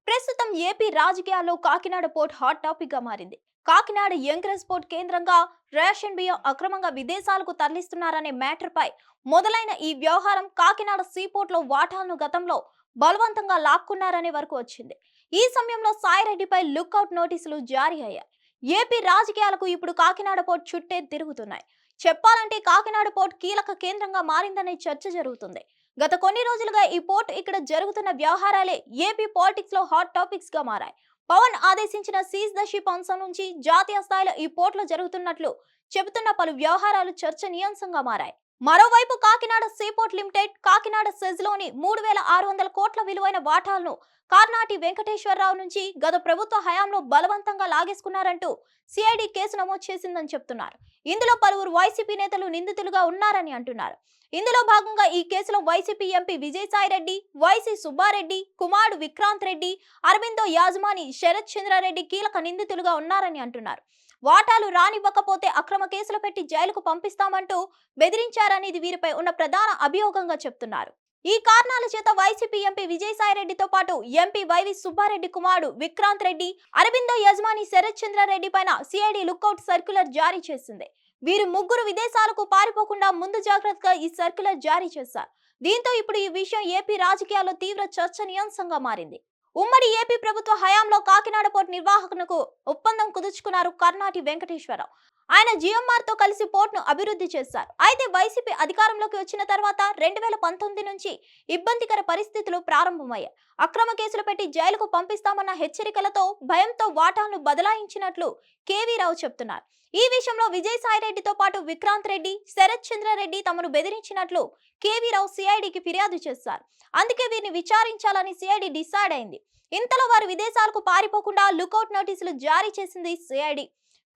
ప్రస్తుతం ఏపీ రాజకీయాల్లో Kakinada port hot topic గా మారింది. కాకినాడ యంగ్రెస్ పోర్ట్ కేంద్రంగా రేషన్ బియ్యం అక్రమంగా విదేశాలకు తరలిస్తున్నారనే మ్యాటర్ పై మొదలైన ఈ వ్యవహారం కాకినాడ సీపోర్ట్ లో వాటాలను గతంలో బలవంతంగా లాక్కున్నారనే వరకు వచ్చింది. ఈ సమయంలో సాయిరెడ్డిపై లుక్అవుట్ నోటీసులు జారీ అయ్యాయి. ఏపీ రాజకీయాలకు ఇప్పుడు కాకినాడ పోర్ట్ చుట్టే తిరుగుతున్నాయి. చెప్పాలంటే కాకినాడ పోర్ట్ కీలక కేంద్రంగా మారిందనే చర్చ జరుగుతుంది. గత కొన్ని రోజులుగా ఈ పోర్ట్ ఇక్కడ జరుగుతున్న వ్యవహారాలే ఏపీ పాలిటిక్స్ లో హాట్ టాపిక్స్ గా మారాయి. పవన్ ఆదేశించిన సీజ్ ద షిప్ అంశం నుంచి జాతీయ స్థాయిలో ఈ పోర్ట్ లో జరుగుతున్నట్లు చెబుతున్న పలు వ్యవహారాలు చర్చనీయాంశంగా మారాయి. మరోవైపు Kakinada seaport limited Kakinada SEZ లోని 3600 కోట్ల విలువైన వాటాలను కార్నాటి వెంకటేశ్వరరావు నుంచి గత ప్రభుత్వ హయాంలో బలవంతంగా లాగేసుకున్నారంటూ సిఐడి కేసు నమోదు చేసిందని చెప్తున్నారు. ఇందులో పలువురు వైసీపీ నేతలు నిందితులుగా ఉన్నారని అంటున్నారు. ఇందులో భాగంగా ఈ కేసులో వైసీపీ ఎంపీ విజయసాయిరెడ్డి, వైసీ సుబ్బారెడ్డి, కుమారుడు విక్రాంత్ రెడ్డి, అరవిందో యాజమాని శరత్ చంద్రారెడ్డి కీలక నిందితులుగా ఉన్నారని అంటున్నారు. వాటాలు రానివ్వకపోతే అక్రమ కేసులు పెట్టి జైలుకు పంపిస్తామంటూ బెదిరించారనేది వీరిపై ఉన్న ప్రధాన అభియోగంగా చెప్తున్నారు. ఈ కారణాల చేత వైసీపీ ఎంపీ విజయసాయిరెడ్డితో పాటు ఎంపీ వైవి సుబ్బారెడ్డి కుమారుడు విక్రాంత్ రెడ్డి, అరవిందో యజమాని శరత్ చంద్రారెడ్డి పైన సిఐడి లుక్అవుట్ సర్క్యులర్ జారీ చేసింది. వీరు ముగ్గురు విదేశాలకు పారిపోకుండా ముందు జాగ్రత్తగా ఈ సర్క్యులర్ జారీ చేశారు. దీంతో ఇప్పుడు ఈ విషయం ఏపీ రాజకీయాల్లో తీవ్ర చర్చనీయాంశంగా మారింది. ఉమ్మడి ఏపీ ప్రభుత్వ హయాంలో కాకినాడ పోర్ట్ నిర్వాహకునకు ఒప్పందం కుదుర్చుకున్నారు కర్నాటి వెంకటేశ్వరరావు. ఆయన జిఎంఆర్ తో కలిసి పోర్ట్ ను అభివృద్ధి చేశారు. అయితే వైసీపీ అధికారంలోకి వచ్చిన తర్వాత 2019 నుంచి ఇబ్బందికర పరిస్థితులు ప్రారంభమయ్యాయి. అక్రమ కేసులు పెట్టి జైలుకు పంపిస్తామన్న హెచ్చరికలతో భయంతో వాటాలను బదలాయించినట్లు కేవీ రావు చెప్తున్నారు. ఈ విషయంలో విజయసాయిరెడ్డితో పాటు విక్రాంత్ రెడ్డి, శరత్ చంద్రారెడ్డి తమను బెదిరించినట్లు కేవీ రావు సిఐడికి ఫిర్యాదు చేశారు. అందుకే వీరిని విచారించాలని సిఐడి డిసైడ్ అయింది. ఇంతలో వారు విదేశాలకు పారిపోకుండా లుకౌట్ నోటీసులు జారీ చేసింది సిఐడి.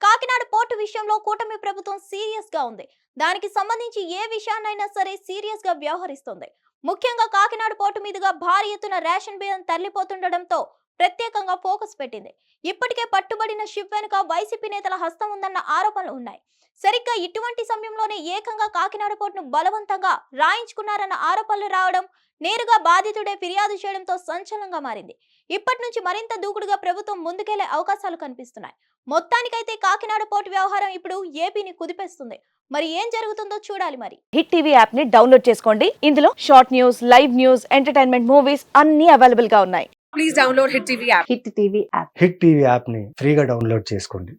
కాకినాడ పోర్టు విషయంలో కూటమి ప్రభుత్వం సీరియస్ గా ఉంది. దానికి సంబంధించి ఏ విషయాన్నైనా సరే సీరియస్ గా వ్యవహరిస్తుంది. ముఖ్యంగా కాకినాడ పోర్టు మీదుగా భారీ ఎత్తున రేషన్ బియ్యం తరలిపోతుండటంతో ప్రత్యేకంగా ఫోకస్ పెట్టింది. ఇప్పటికే పట్టుబడిన షిప్ వెనుక వైసీపీ నేతల హస్తం ఉందన్న ఆరోపణలు ఉన్నాయి. సరిగ్గా ఇటువంటి సమయంలోనే ఏకంగా కాకినాడ పోర్టును బలవంతంగా రాయించుకున్నారన్న ఆరోపణలు రావడం, నేరుగా బాధితుడే ఫిర్యాదు చేయడంతో సంచలనంగా మారింది. ఇప్పటి నుంచి మరింత దూకుడుగా ప్రభుత్వం ముందుకెళ్లే అవకాశాలు కనిపిస్తున్నాయి. మొత్తానికైతే కాకినాడ పోర్టు వ్యవహారం ఇప్పుడు ఏపీని కుదిపేస్తుంది. మరి ఏం జరుగుతుందో చూడాలి. మరి హిట్ టీవీ యాప్ ని డౌన్లోడ్ చేసుకోండి. ఇందులో short news, live news, entertainment movies అన్ని అవైలబుల్ గా ఉన్నాయి. Please download Hit TV app. Hit TV app. Hit TV యాప్ని ఫ్రీగా డౌన్లోడ్ చేసుకోండి.